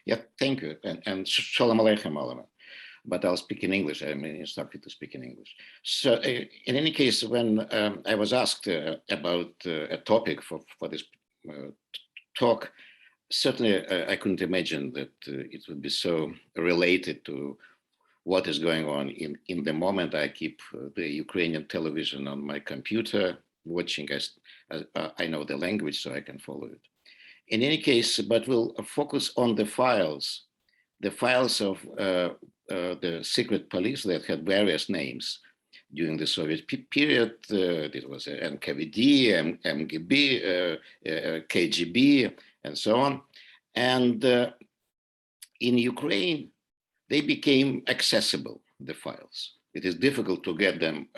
Yeah, thank you. And Shalom Aleichem, Alama. But I'll speak in English. I'm instructed to speak in English. So in any case, when I was asked about a topic for this talk, certainly I couldn't imagine that it would be so related to what is going on in the moment. I keep the Ukrainian television on my computer, watching as I know the language, so I can follow it. In any case, but we'll focus on the files of the secret police that had various names during the Soviet period. It was NKVD, MGB, KGB, and so on. And in Ukraine, they became accessible, the files. It is difficult to get them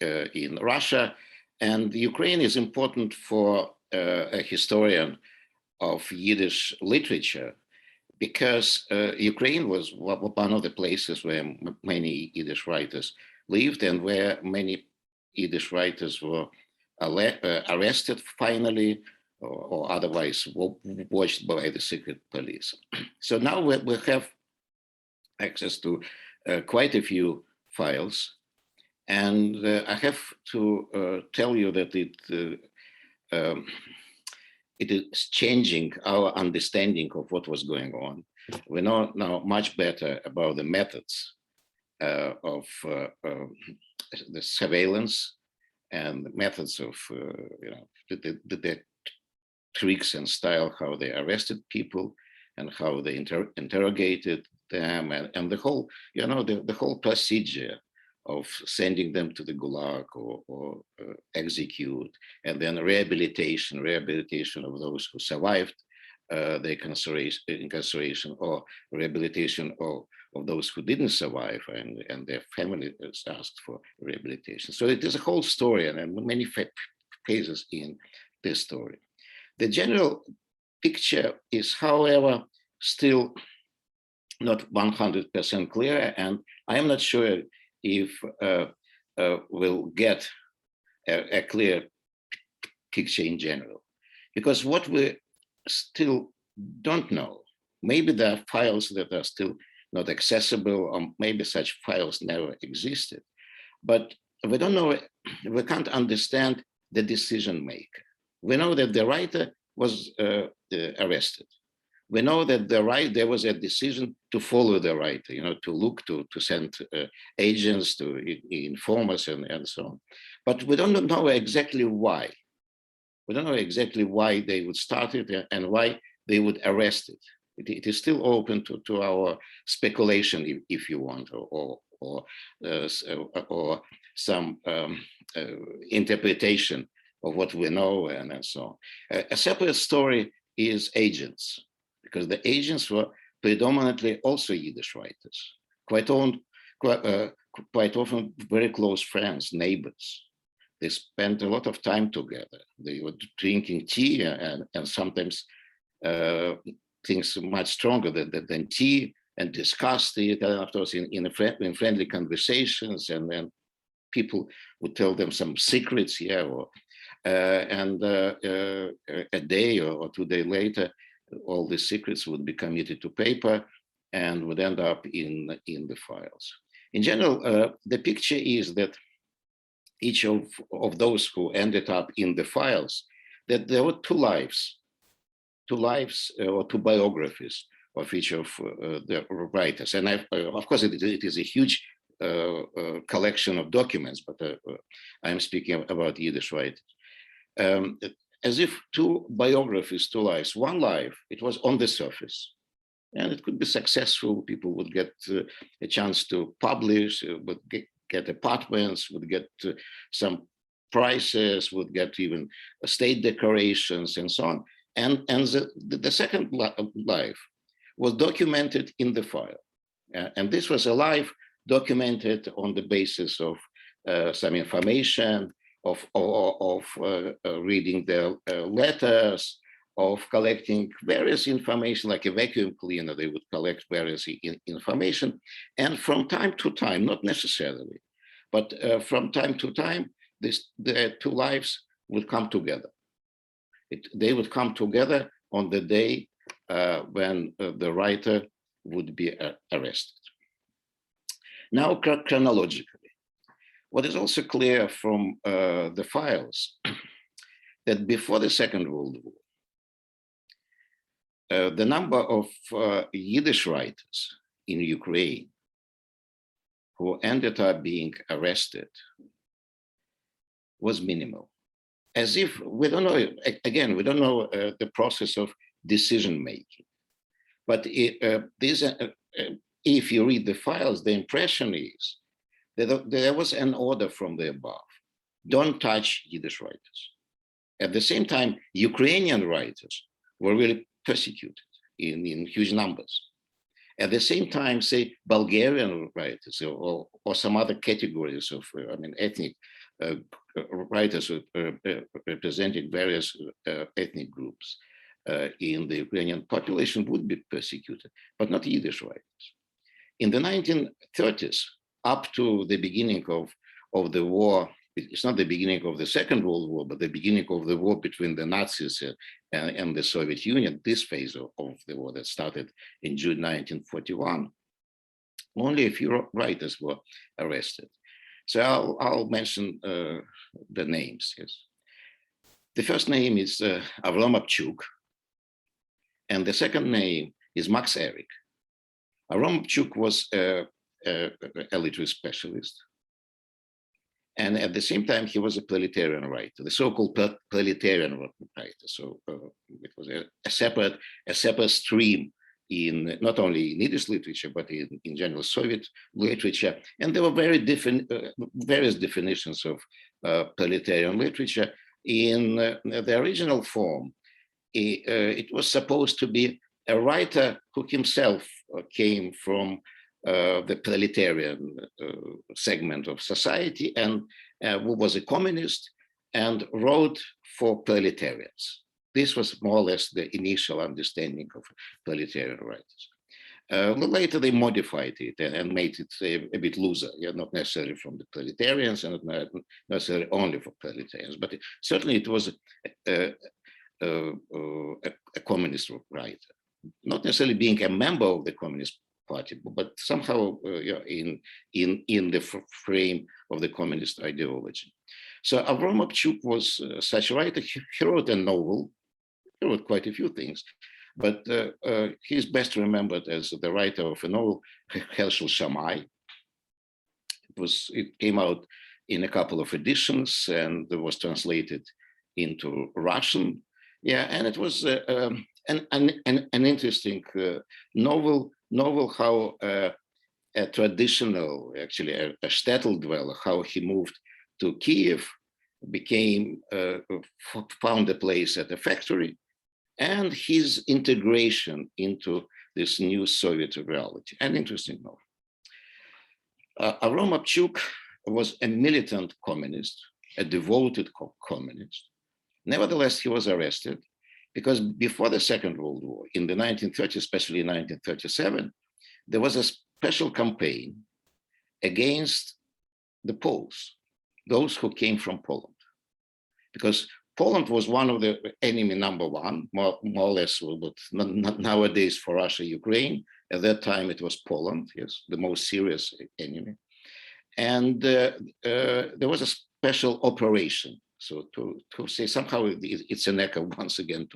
in Russia. And Ukraine is important for a historian of Yiddish literature, because Ukraine was one of the places where many Yiddish writers lived, and where many Yiddish writers were arrested finally, or otherwise watched by the secret police. So now we have access to quite a few files, and I have to tell you that it is changing our understanding of what was going on. We know now much better about the methods of the surveillance, and the methods of the tricks and style, how they arrested people and how they interrogated them, and the whole, the whole procedure of sending them to the Gulag or execute, and then rehabilitation of those who survived the incarceration, or rehabilitation of those who didn't survive, and their family asked for rehabilitation. So it is a whole story, and many phases in this story. The general picture is, however, still not 100% clear, and I am not sure if we'll get a clear picture in general. Because what we still don't know, maybe there are files that are still not accessible, or maybe such files never existed, but we don't know, we can't understand the decision maker. We know that the writer was arrested. We know that there was a decision to follow the writer, to look, to send agents, to inform us, and so on. But we don't know exactly why. We don't know exactly why they would start it and why they would arrest it. It is still open to our speculation, if you want, or some interpretation of what we know, and so on. A separate story is agents, because the agents were predominantly also Yiddish writers, quite often very close friends, neighbors. They spent a lot of time together. They were drinking tea, and sometimes things much stronger than tea, and discussed it afterwards in friendly conversations, and then people would tell them some secrets, and a day or 2 days later, all the secrets would be committed to paper and would end up in the files. In general, the picture is that each of those who ended up in the files, that there were two lives or two biographies of each of the writers. And of course, it is a huge collection of documents, but I'm speaking about Yiddish writers. As if two biographies, two lives. One life, it was on the surface, and it could be successful. People would get a chance to publish, would get apartments, would get some prizes, would get even state decorations, and so on. And the second life was documented in the file. And this was a life documented on the basis of some information, of reading their letters, of collecting various information, like a vacuum cleaner. They would collect various information. And from time to time, not necessarily, but from time to time, the two lives would come together. They would come together on the day when the writer would be arrested. Now, chronologically, what is also clear from the files that before the Second World War, the number of Yiddish writers in Ukraine who ended up being arrested was minimal. As if we don't know, again, we don't know the process of decision making. But if you read the files, the impression is that there was an order from the above. Don't touch Yiddish writers. At the same time, Ukrainian writers were really persecuted in huge numbers. At the same time, say, Bulgarian writers or some other categories of, ethnic writers representing various ethnic groups in the Ukrainian population would be persecuted, but not Yiddish writers. In the 1930s, up to the beginning of the war, it's not the beginning of the Second World War, but the beginning of the war between the Nazis and the Soviet Union, this phase of the war that started in June 1941, only a few writers were arrested. So I'll mention the names. Yes. The first name is Avrom Abchuk, and the second name is Max Ehrich. Avrom Abchuk was a literary specialist. And at the same time, he was a proletarian writer, the so-called proletarian writer. So it was a separate stream in not only in Yiddish literature, but in general Soviet literature. And there were various definitions of proletarian literature. In the original form, it was supposed to be a writer who himself came from the proletarian segment of society and who was a communist and wrote for proletarians. This was more or less the initial understanding of proletarian writers. Later they modified it and made it a bit looser, not necessarily from the proletarians and not necessarily only for proletarians, but certainly it was a communist writer, not necessarily being a member of the Communist Party, but somehow in the frame of the communist ideology. So Avrom Abchuk was such a writer. He wrote a novel. He wrote quite a few things, but he's best remembered as the writer of a novel, Herschel Shammai. It came out in a couple of editions and it was translated into Russian. Yeah, and it was an interesting novel how a traditional, actually a shtetl dweller, how he moved to Kiev, found a place at a factory, and his integration into this new Soviet reality. An interesting novel. Avrom Abchuk was a militant communist, a devoted communist. Nevertheless, he was arrested because before the Second World War, in the 1930s, especially in 1937, there was a special campaign against the Poles, those who came from Poland. Because Poland was one of the enemy number one, more or less, but not nowadays for Russia, Ukraine. At that time, it was Poland, yes, the most serious enemy. And there was a special operation. So to say somehow it's an echo once again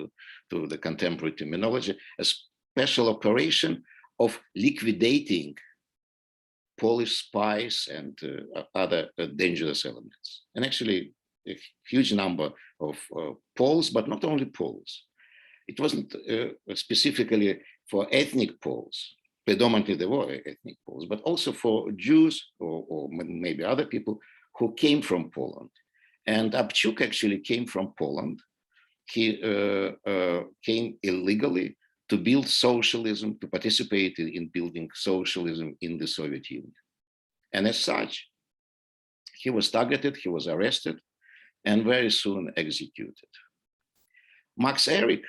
to the contemporary terminology, a special operation of liquidating Polish spies and other dangerous elements. And actually a huge number of Poles, but not only Poles. It wasn't specifically for ethnic Poles. Predominantly there were ethnic Poles, but also for Jews or maybe other people who came from Poland. And Abchuk actually came from Poland. He came illegally to build socialism, to participate in building socialism in the Soviet Union. And as such, he was targeted, he was arrested, and very soon executed. Max Ehrich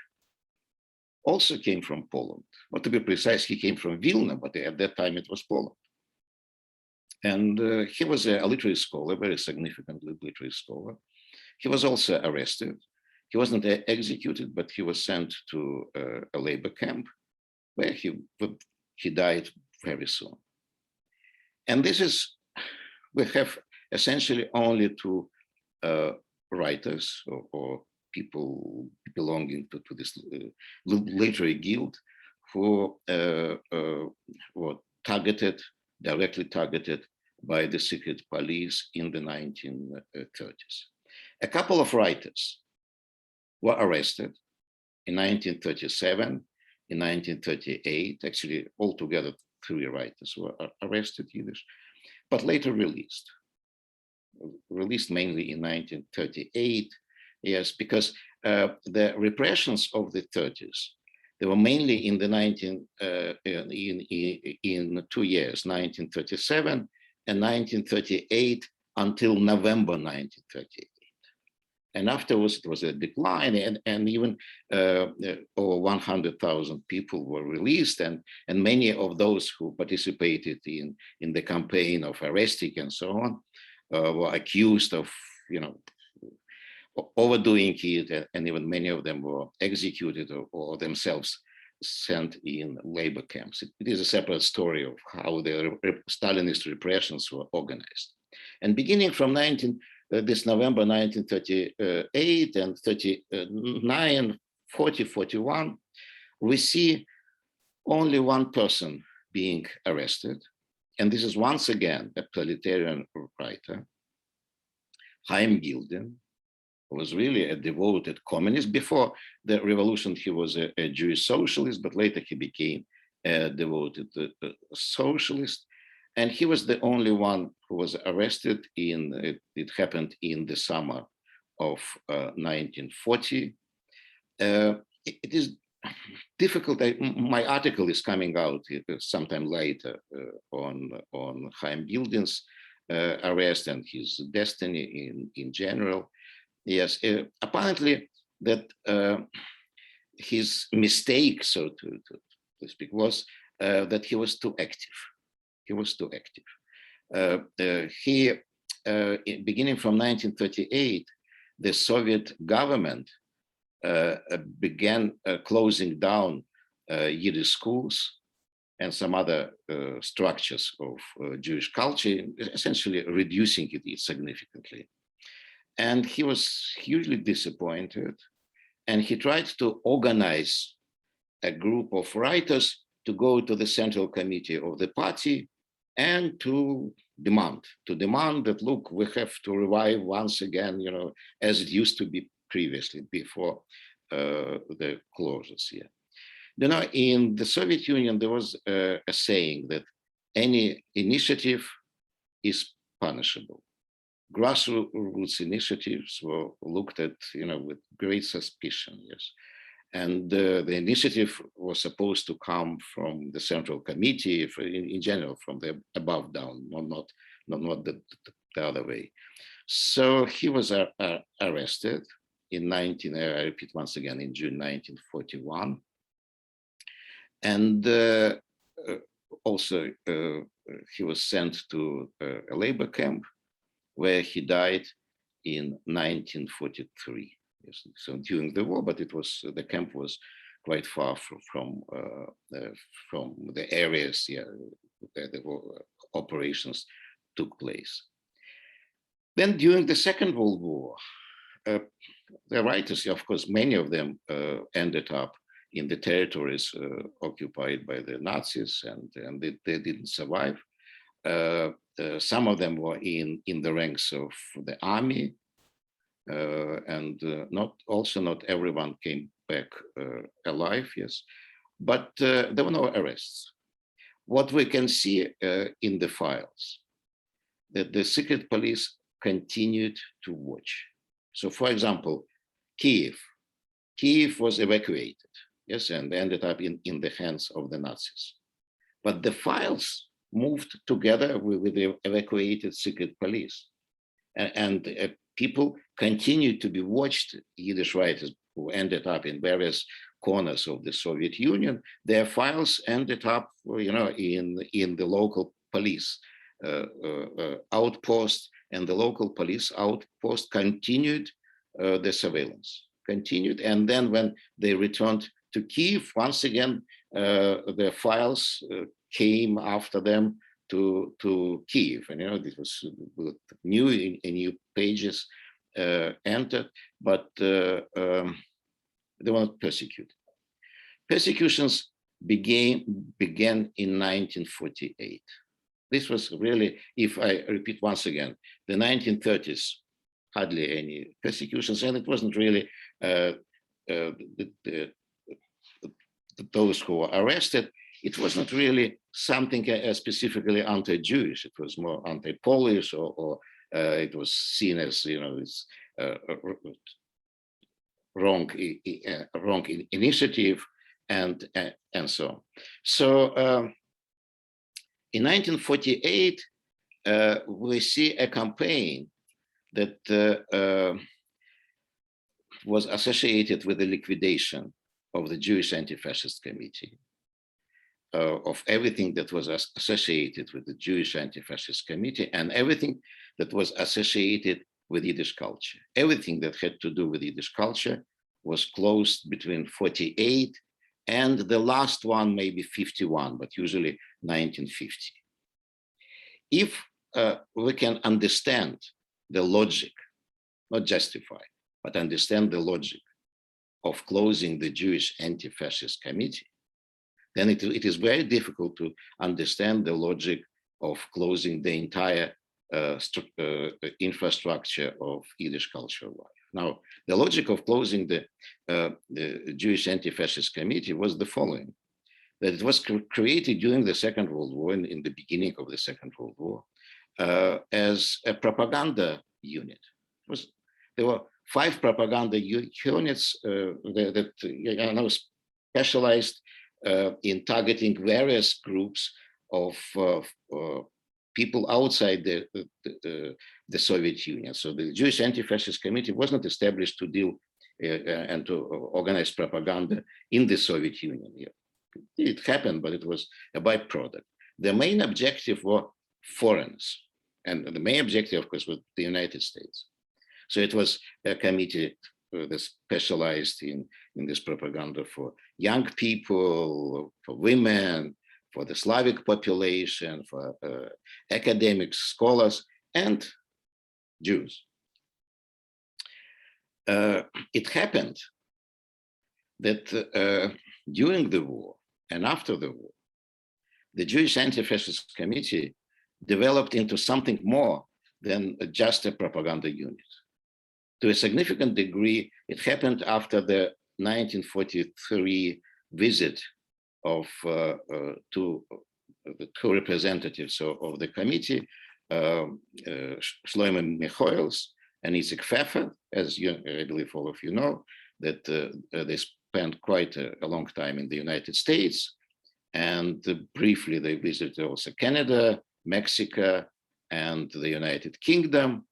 also came from Poland. Well, to be precise, he came from Vilna, but at that time it was Poland. And he was a literary scholar, very significant literary scholar. He was also arrested. He wasn't executed, but he was sent to a labor camp where he died very soon. And this is, we have essentially only two writers or people belonging to this literary guild who were directly targeted by the secret police in the 1930s. A couple of writers were arrested in 1937, in 1938, actually altogether 3 writers were arrested, Yiddish, but later released mainly in 1938, yes, because the repressions of the 30s, they were mainly in the in 2 years, 1937 and 1938 until November 1938. And afterwards, it was a decline, and even over 100,000 people were released, and many of those who participated in the campaign of arresting and so on were accused of, overdoing it, and even many of them were executed or themselves sent in labor camps. It is a separate story of how the Stalinist repressions were organized. And beginning from this November 1938 and 39, 40, 41, we see only one person being arrested. And this is once again a proletarian writer, Chaim Gilden, who was really a devoted communist. Before the revolution, he was a Jewish socialist, but later he became a devoted socialist. And he was the only one who was arrested it happened in the summer of 1940. It is difficult. My article is coming out sometime later on Chaim Gilden's arrest and his destiny in general. Yes, apparently that his mistake, so to speak, was that he was too active. He was too active. Beginning from 1938, the Soviet government began closing down Yiddish schools and some other structures of Jewish culture, essentially reducing it significantly. And he was hugely disappointed, and he tried to organize a group of writers to go to the central committee of the party and to demand that, look, we have to revive once again, as it used to be previously before the closures here. In the Soviet Union, there was a saying that any initiative is punishable. Grassroots initiatives were looked at, with great suspicion, yes. And the initiative was supposed to come from the Central Committee, in general, from the above down, not the other way. So he was arrested I repeat once again, in June 1941. And also he was sent to a labor camp where he died in 1943. Yes, so during the war, but the camp was quite far from the areas where the operations took place. Then during the Second World War, the writers, of course, many of them ended up in the territories occupied by the Nazis, and they didn't survive. Some of them were in the ranks of the army, and not everyone came back alive, yes, but there were no arrests. What we can see in the files, that the secret police continued to watch. So, for example, Kiev was evacuated, yes, and ended up in the hands of the Nazis. But the files moved together with the evacuated secret police. And people continued to be watched, Yiddish writers who ended up in various corners of the Soviet Union. Their files ended up, in the local police outpost, and the local police outpost continued the surveillance, continued. And then when they returned to Kiev, once again, the files came after them to Kiev. And, this was new pages entered, but they were not persecuted. Persecutions began in 1948. This was really, if I repeat once again, the 1930s, hardly any persecutions, and it wasn't really those who were arrested. It wasn't really something specifically anti-Jewish. It was more anti-Polish, or it was seen as, this wrong initiative, and so on. So in 1948, we see a campaign that was associated with the liquidation of the Jewish Anti-Fascist Committee, of everything that was associated with the Jewish Anti-Fascist Committee, and everything that was associated with Yiddish culture. Everything that had to do with Yiddish culture was closed between 48 and the last one, maybe 51, but usually 1950. If we can understand the logic, not justify, but understand the logic of closing the Jewish Anti-Fascist Committee, then it is very difficult to understand the logic of closing the entire infrastructure of Yiddish cultural life. Now, the logic of closing the Jewish Anti-Fascist Committee was the following: that it was created during the Second World War, in the beginning of the Second World War, as a propaganda unit. There were 5 propaganda units that specialized in targeting various groups of people outside the Soviet Union. So the Jewish Anti-Fascist Committee was not established to deal and to organize propaganda in the Soviet Union. It happened, but it was a byproduct. The main objective were foreigners, and the main objective, of course, was the United States. So it was a committee that specialized in this propaganda for young people, for women, for the Slavic population, for academics, scholars, and Jews. It happened that during the war and after the war, the Jewish Anti-Fascist Committee developed into something more than just a propaganda unit. To a significant degree, it happened after the 1943 visit of two representatives of the committee, Shlomo Michoels and Isaac Pfeffer, as I believe all of you know, that they spent quite a long time in the United States, and briefly they visited also Canada, Mexico, and the United Kingdom.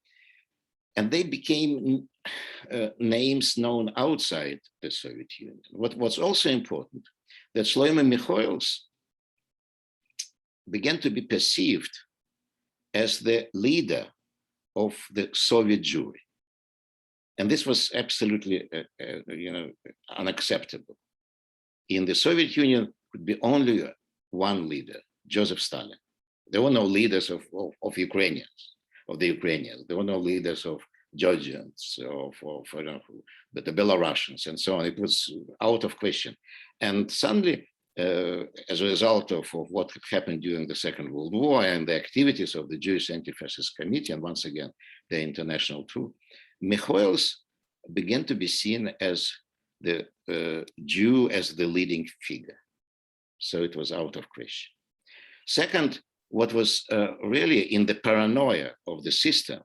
And they became names known outside the Soviet Union. What's also important, that Shlomo Michoels began to be perceived as the leader of the Soviet Jewry. And this was absolutely unacceptable. In the Soviet Union, could be only one leader, Joseph Stalin. There were no leaders of the Ukrainians. There were no leaders of Georgians, of the Belarusians, and so on. It was out of question. And suddenly, as a result of what had happened during the Second World War and the activities of the Jewish Anti-Fascist Committee, and once again, the international too, Michoels began to be seen as the Jew as the leading figure. So it was out of question. Second, what was really in the paranoia of the system,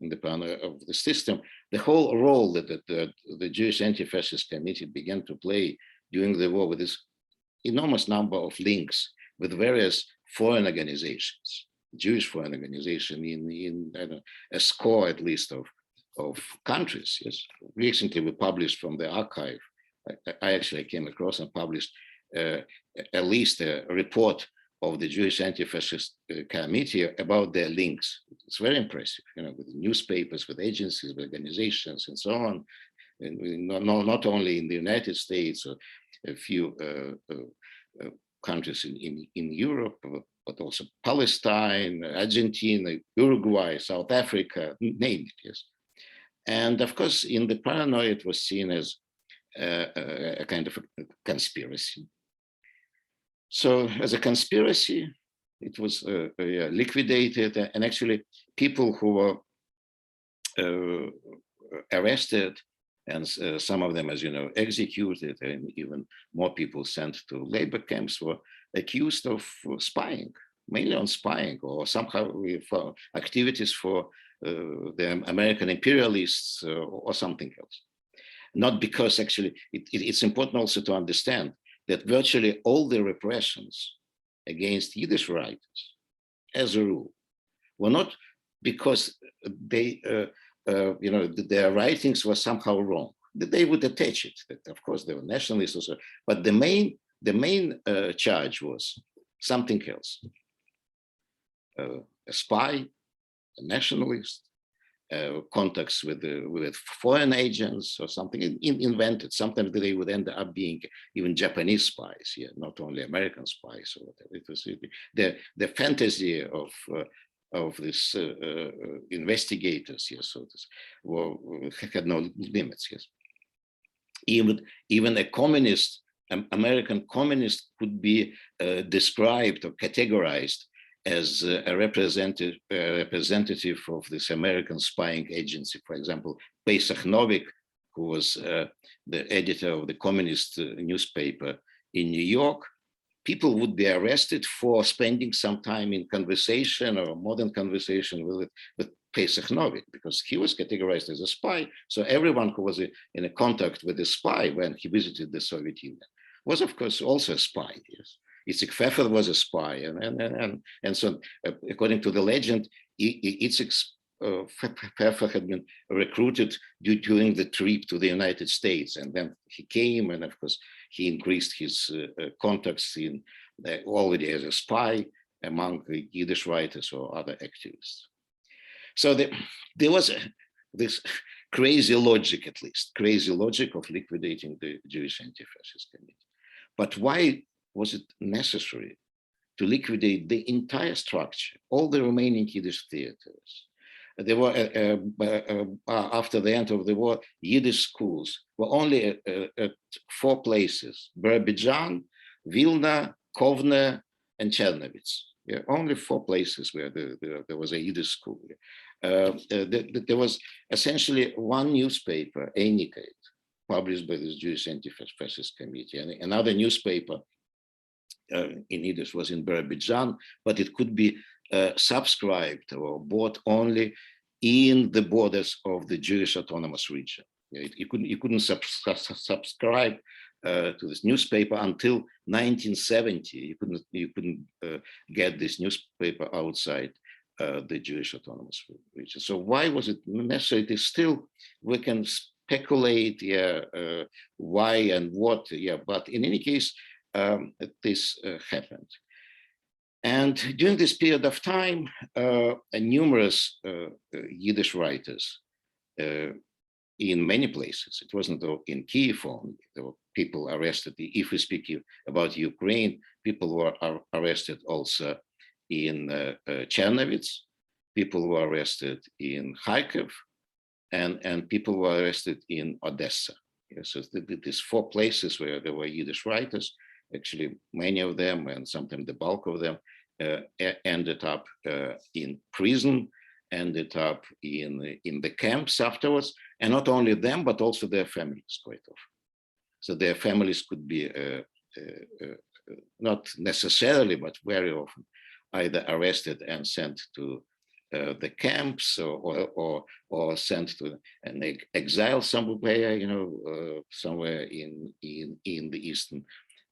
the whole role that the Jewish Anti-Fascist Committee began to play during the war, with this enormous number of links with various foreign organizations, Jewish foreign organization in a score at least of countries. Yes. Recently we published from the archive, I actually came across and published at least a report of the Jewish Anti-Fascist Committee about their links. It's very impressive, with newspapers, with agencies, with organizations, and so on. not only in the United States, or a few countries in Europe, but also Palestine, Argentina, Uruguay, South Africa, name it, yes. And of course, in the paranoia, it was seen as a kind of a conspiracy. So as a conspiracy, it was liquidated, and actually people who were arrested, and some of them, as you know, executed, and even more people sent to labor camps, were accused of spying, mainly on spying, or somehow for activities for the American imperialists or something else. Not because actually, it's important also to understand that virtually all the repressions against Yiddish writers, as a rule, were not because they, their writings were somehow wrong. They would attach it. That of course, they were nationalists also, but the main charge was something else: a spy, a nationalist, contacts with foreign agents or something invented. Sometimes they would end up being even Japanese spies, not only American spies or whatever. It was the fantasy of this investigators, so this had no limits. Yes, even a communist, American communist, could be described or categorized as a representative of this American spying agency. For example, Pesach Novik, who was the editor of the communist newspaper in New York, people would be arrested for spending some time in conversation or more than conversation with Pesach Novik, because he was categorized as a spy. So everyone who was in a contact with a spy when he visited the Soviet Union was, of course, also a spy. Yes. Itzik Pfeffer was a spy, and so according to the legend, Itzik Pfeffer had been recruited during the trip to the United States, and then he came, and of course he increased his contacts in already as a spy among the Yiddish writers or other activists. So there was this crazy logic, at least crazy logic of liquidating the Jewish Anti-Fascist Committee. But why was it necessary to liquidate the entire structure, all the remaining Yiddish theaters? There were, after the end of the war, Yiddish schools were only at 4 places: Birobidzhan, Vilna, Kovna, and Chernivtsi. Only 4 places where there was a Yiddish school. There was essentially one newspaper, Einikeit, published by this Jewish Anti-Fascist Committee, and another newspaper in Yiddish was in Birobidzhan, but it could be subscribed or bought only in the borders of the Jewish autonomous region. You couldn't subscribe to this newspaper until 1970. You couldn't get this newspaper outside the Jewish autonomous region. So why was it necessary? It is still, we can speculate, why and what, but in any case, this happened. And during this period of time, numerous Yiddish writers in many places, it wasn't in Kiev only, there were people arrested. If we speak about Ukraine, people were arrested also in Chernivtsi, people were arrested in Kharkiv, and people were arrested in Odessa. So these 4 places where there were Yiddish writers, actually many of them, and sometimes the bulk of them, ended up in prison, ended up in the camps afterwards, and not only them, but also their families quite often. So their families could be not necessarily, but very often, either arrested and sent to the camps, or sent to an exile somewhere, somewhere in the eastern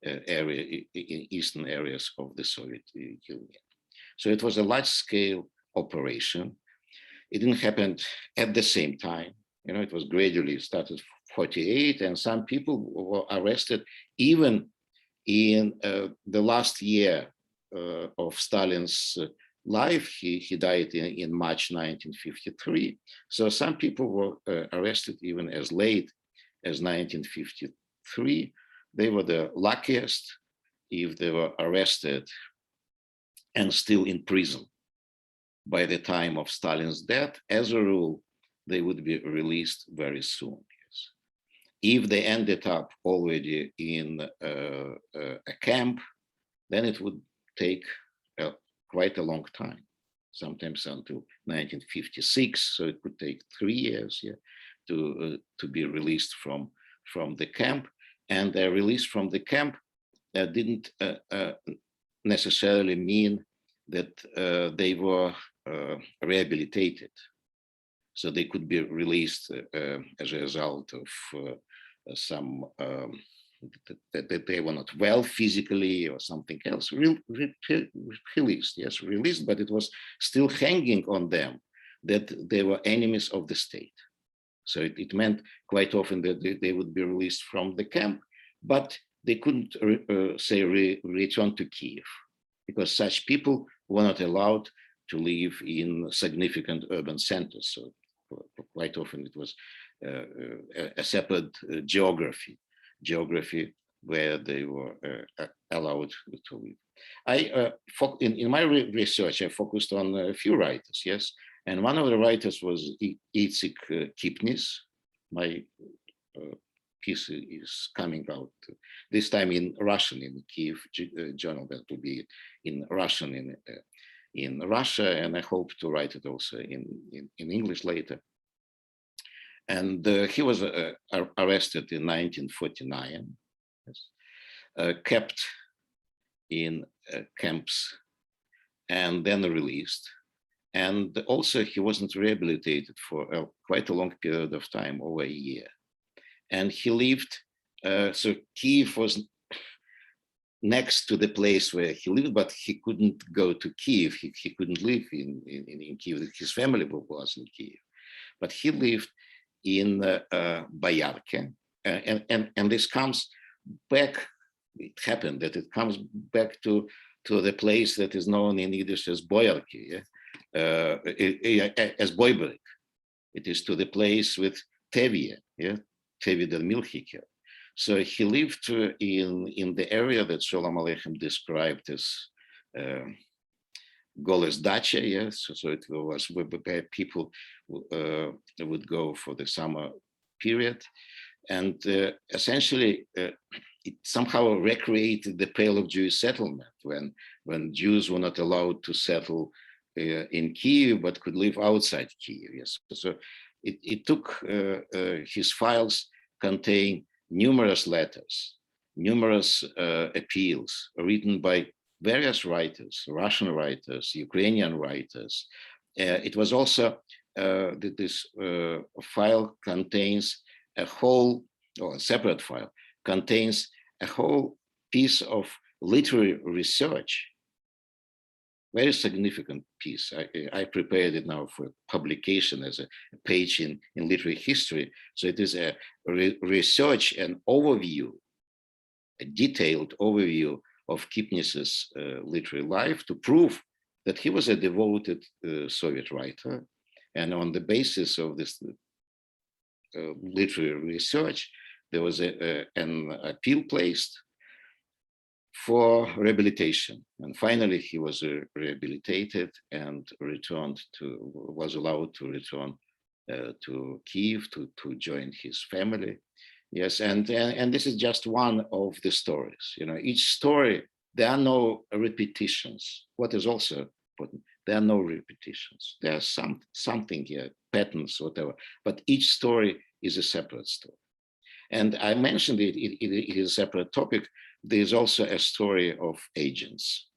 area, in eastern areas of the Soviet Union. So it was a large-scale operation. It didn't happen at the same time. It was gradually started 48, and some people were arrested even in the last year of Stalin's life. He died in March 1953. So some people were arrested even as late as 1953, they were the luckiest if they were arrested and still in prison by the time of Stalin's death. As a rule, they would be released very soon. Yes. If they ended up already in a camp, then it would take quite a long time, sometimes until 1956. So it could take 3 years, yeah, to be released from the camp. And their release from the camp didn't necessarily mean that they were rehabilitated. So they could be released as a result of some that they were not well physically or something else. Released, yes, released, but it was still hanging on them that they were enemies of the state. So it meant quite often that they would be released from the camp, but they couldn't return to Kiev, because such people were not allowed to live in significant urban centers. So quite often it was a separate geography where they were allowed to live. In my research, I focused on a few writers, yes, and one of the writers was Yitzhak Kipnis. My piece is coming out this time in Russian in the Kiev Journal, that will be in Russian in Russia, and I hope to write it also in English later. And he was arrested in 1949, yes, kept in camps, and then released. And also he wasn't rehabilitated for quite a long period of time, over a year. And he lived, so Kiev was next to the place where he lived, but he couldn't go to Kiev. He couldn't live in Kiev. His family was in Kiev, but he lived in Boyarke. And this comes back, it happened that it comes back to the place that is known in Yiddish as Boyarke, yeah? As Boiberik. It is to the place with Tevye, yeah? Tevye der Milchiker. So he lived in the area that Sholem Aleichem described as Goles Dacha, yes. So it was where people would go for the summer period. And essentially, it somehow recreated the Pale of Jewish settlement when Jews were not allowed to settle in Kiev, but could live outside Kiev, yes. So it took his files contain numerous letters, numerous appeals written by various writers, Russian writers, Ukrainian writers. It was also, this file contains a whole, or a separate file, contains a whole piece of literary research, very significant piece. I prepared it now for publication as a page in literary history. So it is a research and overview, a detailed overview of Kipnis's literary life to prove that he was a devoted Soviet writer. And on the basis of this literary research, there was an appeal placed for rehabilitation. And finally, he was rehabilitated and was allowed to return to Kiev to join his family. Yes, and this is just one of the stories. You know, each story, there are no repetitions. What is also important, there are no repetitions. There are something here, patterns, whatever, but each story is a separate story. And I mentioned it is a separate topic. There's also a story of agents.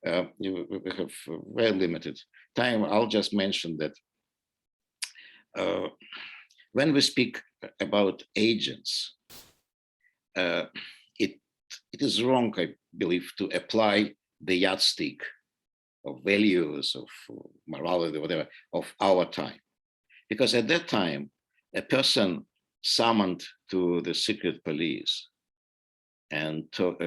We have very limited time. I'll just mention that when we speak about agents, it is wrong, I believe, to apply the yardstick of values, of morality, whatever, of our time. Because at that time, a person summoned to the secret police and told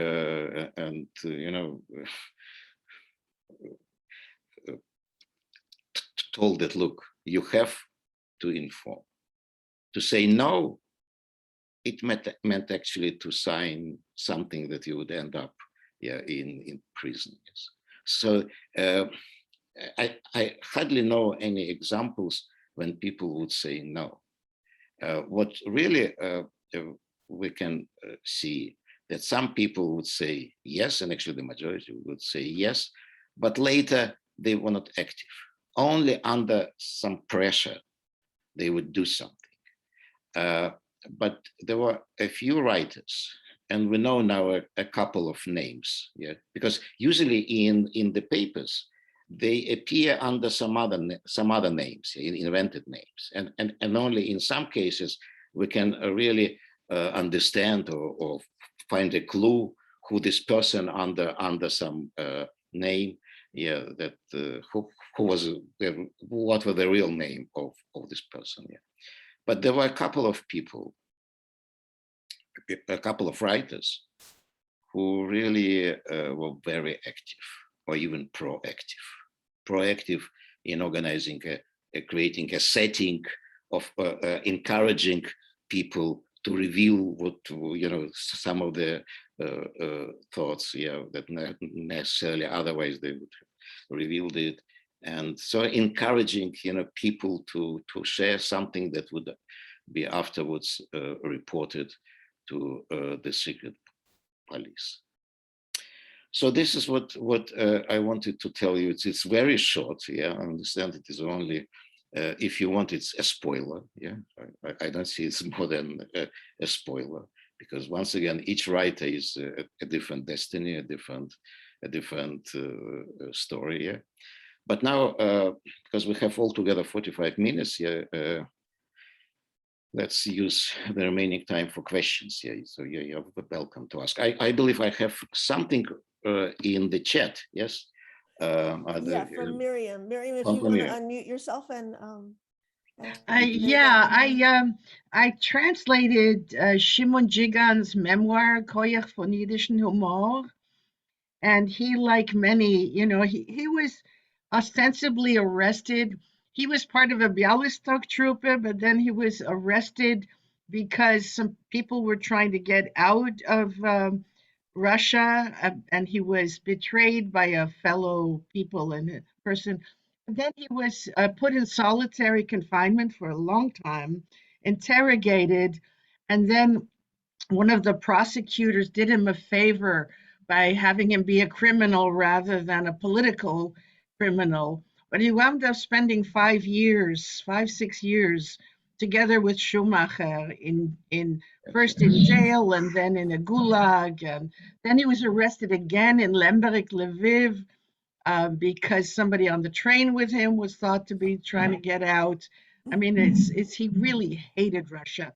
that, look, you have to inform. To say no it meant actually to sign something that you would end up in prison. Yes. So I hardly know any examples when people would say no. What really we can see that some people would say yes, and actually the majority would say yes, but later they were not active. Only under some pressure they would do something. But there were a few writers, and we know now a couple of names, because usually in the papers they appear under some other names, invented names, and only in some cases we can really understand or find a clue who this person under some name, that who was what was the real name of this person. But there were a couple of people, a couple of writers who really were very active or even proactive in organizing, creating a setting of encouraging people to reveal what, some of the thoughts, that not necessarily otherwise they would have revealed it. And so encouraging, people to share something that would be afterwards reported to the secret police. So this is what I wanted to tell you. It's very short. I understand it is only, if you want, it's a spoiler. I don't see it's more than a spoiler, because once again, each writer is a different destiny, a different story. But now, because we have altogether 45 minutes here, let's use the remaining time for questions. So you're welcome to ask. I believe I have something in the chat. Yes. From Miriam. Miriam, if you want to unmute yourself and. I translated Shimon Jigan's memoir, Koyach von Yiddischen Humor. And he, like many, he was ostensibly arrested. He was part of a Bialystok trooper, but then he was arrested because some people were trying to get out of Russia, and he was betrayed by a fellow people and a person. And then he was put in solitary confinement for a long time, interrogated, and then one of the prosecutors did him a favor by having him be a criminal rather than a political criminal. But he wound up spending 6 years, together with Schumacher in first in jail and then in a gulag. And then he was arrested again in Lemberg, Lviv, because somebody on the train with him was thought to be trying to get out. I mean, he really hated Russia.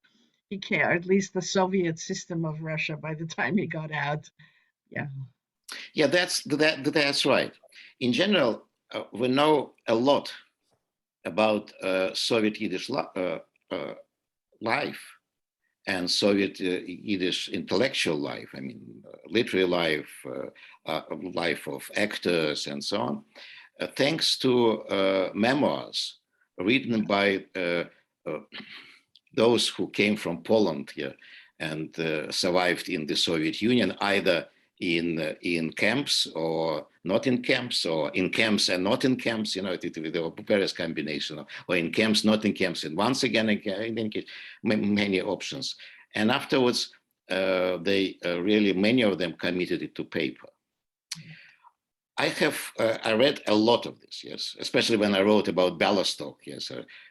He can't, at least the Soviet system of Russia, by the time he got out. That's right. In general, we know a lot about Soviet Yiddish life and Soviet Yiddish intellectual life. I mean, literary life, life of actors and so on, thanks to memoirs written by those who came from Poland and survived in the Soviet Union, either in camps or not in camps, or in camps and not in camps. There were various combinations, or in camps, not in camps, and once again, many options. And afterwards, they really, many of them committed it to paper. I read a lot of this, especially when I wrote about Bialystok,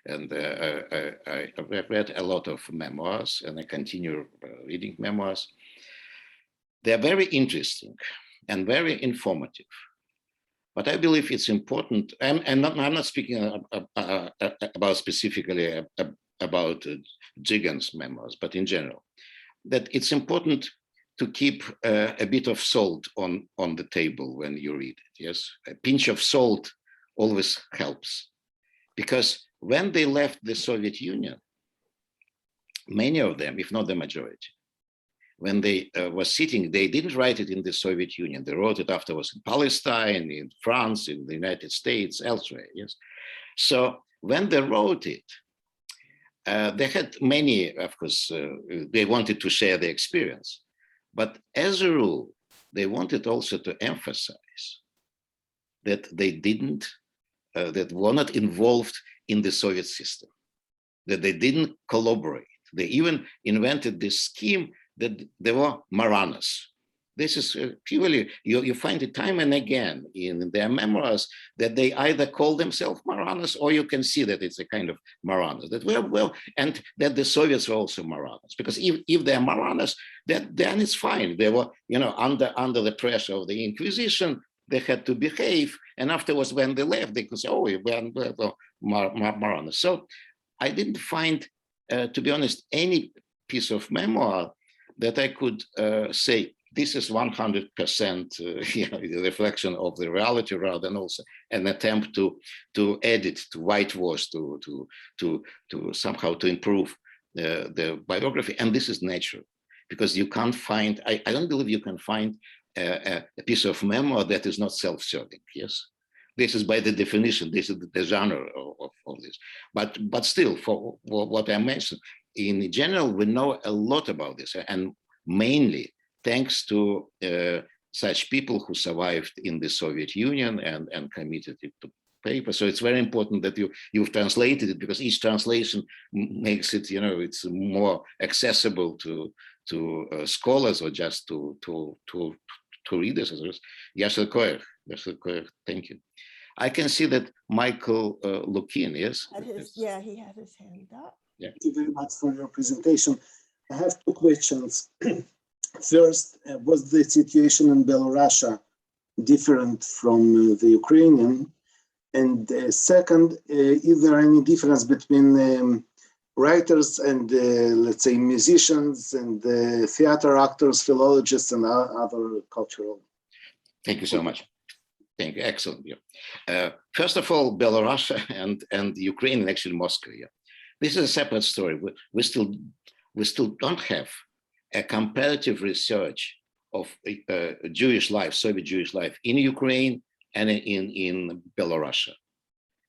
and I read a lot of memoirs, and I continue reading memoirs. They're very interesting and very informative, but I believe it's important, and I'm not speaking about specifically about Jigan's memoirs, but in general, that it's important to keep a bit of salt on the table when you read it, A pinch of salt always helps. Because when they left the Soviet Union, many of them, if not the majority, when they were sitting, they didn't write it in the Soviet Union. They wrote it afterwards in Palestine, in France, in the United States, elsewhere, So when they wrote it, They had many, of course, they wanted to share their experience, but as a rule, they wanted also to emphasize that they didn't, that were not involved in the Soviet system, that they didn't collaborate. They even invented this scheme that they were Maranas. This is purely, you find it time and again in their memoirs that they either call themselves Maranas, or you can see that it's a kind of Maranas, that well, and that the Soviets were also Maranas, because if they're Maranas, then it's fine. They were, under the pressure of the Inquisition, they had to behave, and afterwards when they left, they could say, oh, we're Maranas. So I didn't find, to be honest, any piece of memoir that I could say, this is 100% the reflection of the reality, rather than also an attempt to edit, to whitewash, to somehow to improve the biography. And this is natural, because you can't find, I don't believe you can find a piece of memoir that is not self-serving. Yes, this is by the definition, this is the genre of this. But still, for what I mentioned, in general, we know a lot about this, and mainly thanks to such people who survived in the Soviet Union and committed it to paper. So it's very important that you've translated it, because each translation makes it, it's more accessible to scholars, or just to readers. Yasher Koech, thank you. I can see that Michael Lukin, yes? He had his hand up. Yeah. Thank you very much for your presentation. I have two questions. First, was the situation in Belarus different from the Ukrainian? And second, is there any difference between writers and, let's say, musicians and theater actors, philologists, and other cultural? Thank you so much. Thank you. Excellent. Yeah. First of all, Belarus and Ukraine, and actually Moscow. Yeah. This is a separate story. We still don't have a comparative research of Jewish life, Soviet Jewish life in Ukraine and in Belarus.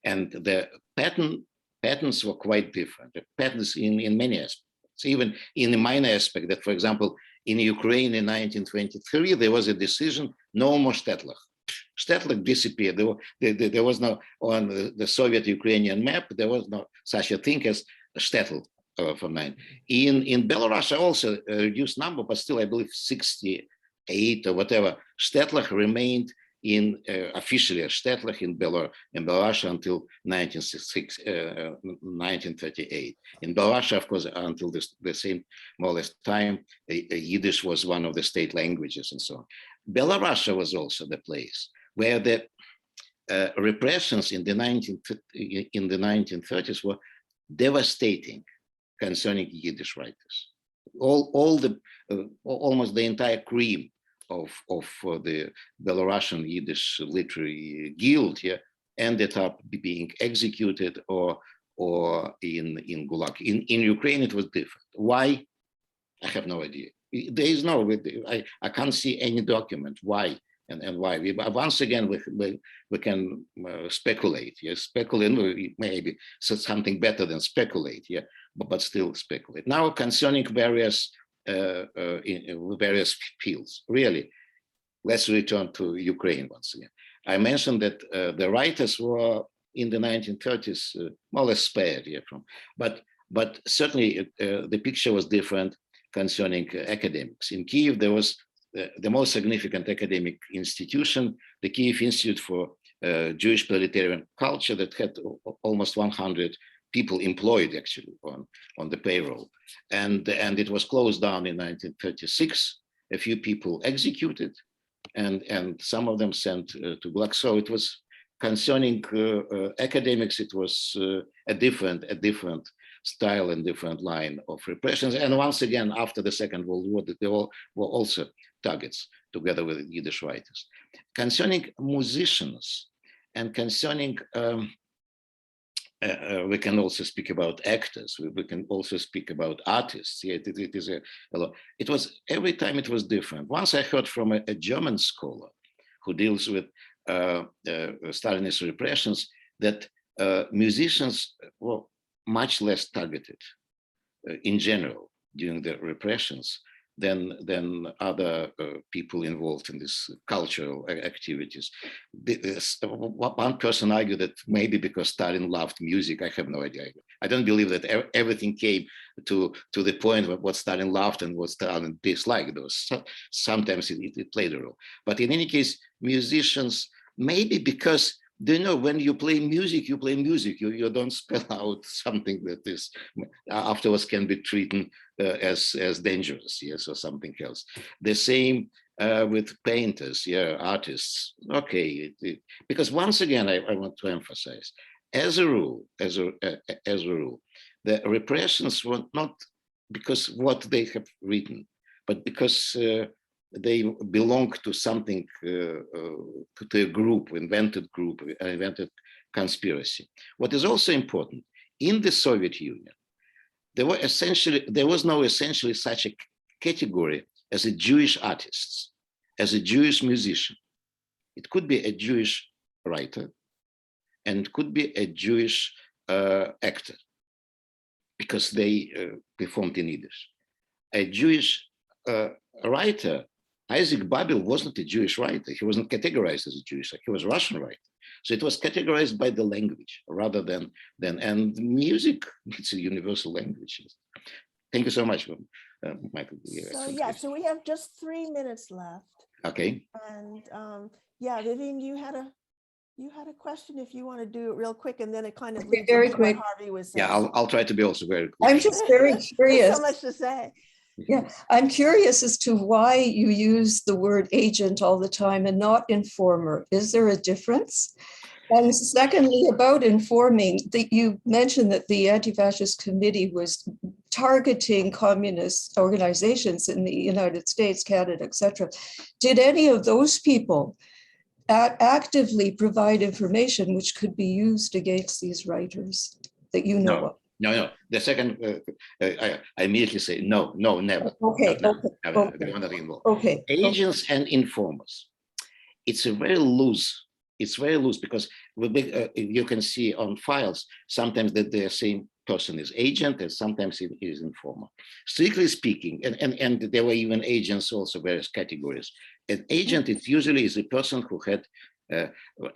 And the patterns were quite different. The patterns in many aspects, even in the minor aspect that, for example, in Ukraine in 1923, there was a decision, no more Shtetl. Shtetl disappeared. There was no, on the Soviet-Ukrainian map, there was no such a thing as Shtetl. From 9. In Belarus, also a reduced number, but still, I believe 68 or whatever, Shtetl remained in officially a Shtetl in Belarus until 1938. In Belarus, of course, until the same more or less time, Yiddish was one of the state languages and so on. Belarus was also the place where the repressions in the 1930s were devastating concerning Yiddish writers. Almost the entire cream of the Belarusian Yiddish literary guild here ended up being executed or in Gulag. In Ukraine, it was different. Why? I have no idea. There is no, I can't see any document why and why. Once again, we can speculate. Yes, speculate, maybe something better than speculate. Yeah, but still speculate. Now, concerning various fields, really, let's return to Ukraine once again. I mentioned that the writers were in the 1930s more or less spared here from, but certainly the picture was different concerning academics. In Kiev, there was the most significant academic institution, the Kiev Institute for Jewish Proletarian Culture, that had almost 100 people employed actually on the payroll. And it was closed down in 1936, a few people executed, and some of them sent to Gulag. So it was concerning academics, it was a different style and different line of repressions. And once again, after the Second World War, they were also targets together with Yiddish writers. Concerning musicians and concerning, we can also speak about actors. We can also speak about artists. Yeah, it is a lot. It was, every time it was different. Once I heard from a German scholar who deals with Stalinist repressions that musicians, well, much less targeted in general during the repressions than other people involved in these cultural activities. One person argued that maybe because Stalin loved music. I have no idea. I don't believe that everything came to the point of what Stalin loved and what Stalin disliked. Sometimes it played a role. But in any case, musicians, maybe because they know when you play music, you play music. You don't spell out something that is afterwards can be treated as dangerous, yes, or something else. The same with painters, yeah, artists. Okay, because once again, I want to emphasize, as a rule, the repressions were not because what they have written, but because they belong to something, to a group, invented conspiracy. What is also important, in the Soviet Union, there was no essentially such a category as a Jewish artist, as a Jewish musician. It could be a Jewish writer, and it could be a Jewish actor, because they performed in Yiddish. A Jewish writer, Isaac Babel, wasn't a Jewish writer. He wasn't categorized as a Jewish writer. He was a Russian writer. So it was categorized by the language rather than and music, it's a universal language. Thank you so much, Michael. So we have just 3 minutes left. Okay. And Vivian, you had a question, if you want to do it real quick, and then it kind of leads very into quick. what Harvey was saying. Yeah, I'll try to be also very quick. I'm just very curious. There's so much to say. Yeah, I'm curious as to why you use the word agent all the time and not informer. Is there a difference? And secondly, about informing, you mentioned that the Anti-Fascist Committee was targeting communist organizations in the United States, Canada, etc. Did any of those people actively provide information which could be used against these writers that you know of? No. The second, I immediately say no, never. Okay. They were not involved. Okay. Agents and informers. It's very loose because you can see on files sometimes that the same person is agent and sometimes it is informer. Strictly speaking, and there were even agents also, various categories. An agent, it usually is a person who had a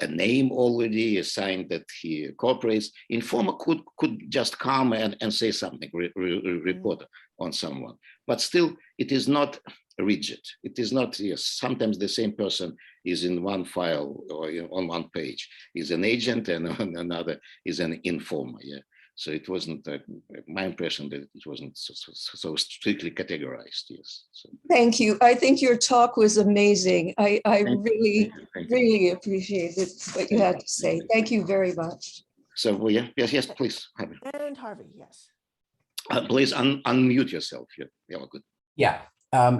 name already, a sign that he cooperates. Informer could just come and say something, report on someone. But still, it is not rigid. It is not, yes, sometimes the same person is in one file or on one page, is an agent, and on another is an informer, yeah. So it wasn't, my impression that it wasn't so strictly categorized, yes. So. Thank you. I think your talk was amazing. I really appreciated what you had to say. Thank you very much. So yes, please. And Harvey, yes. Please unmute yourself. Yeah, good. Yeah.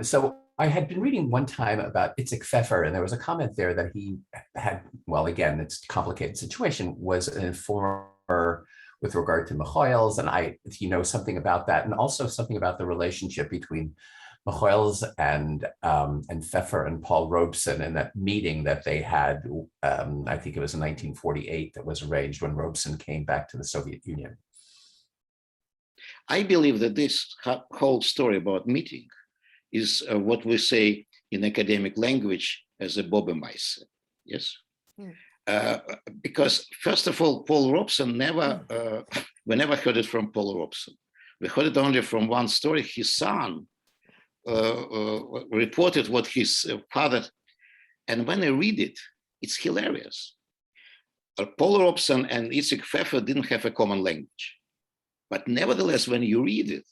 So I had been reading one time about Itzik Pfeffer, and there was a comment there that he had, well, again, it's a complicated situation, was an informer with regard to Michoels, and something about that, and also something about the relationship between Michoels and Pfeffer and Paul Robeson, and that meeting that they had, I think it was in 1948, that was arranged when Robeson came back to the Soviet Union. I believe that this whole story about meeting is what we say in academic language as a Bobemeister, yes? Because first of all, Paul Robeson we never heard it from Paul Robeson. We heard it only from one story. His son reported what his father, and when I read it, it's hilarious. Paul Robeson and Itzik Pfeffer didn't have a common language. But nevertheless, when you read it,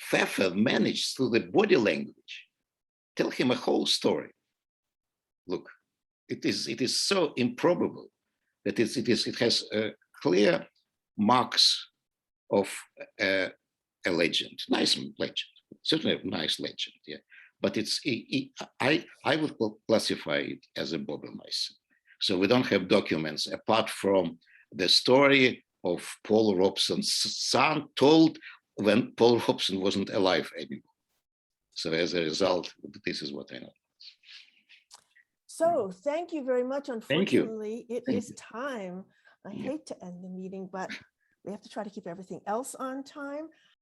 Pfeffer managed through the body language, tell him a whole story. Look, it is so improbable that it has clear marks of a legend, nice legend, certainly a nice legend, yeah. But I would classify it as a Bobemeister. So we don't have documents apart from the story of Paul Robeson's son told when Paul Robeson wasn't alive anymore. So as a result, this is what I know. So thank you very much. Unfortunately, it is time. I hate to end the meeting, but we have to try to keep everything else on time.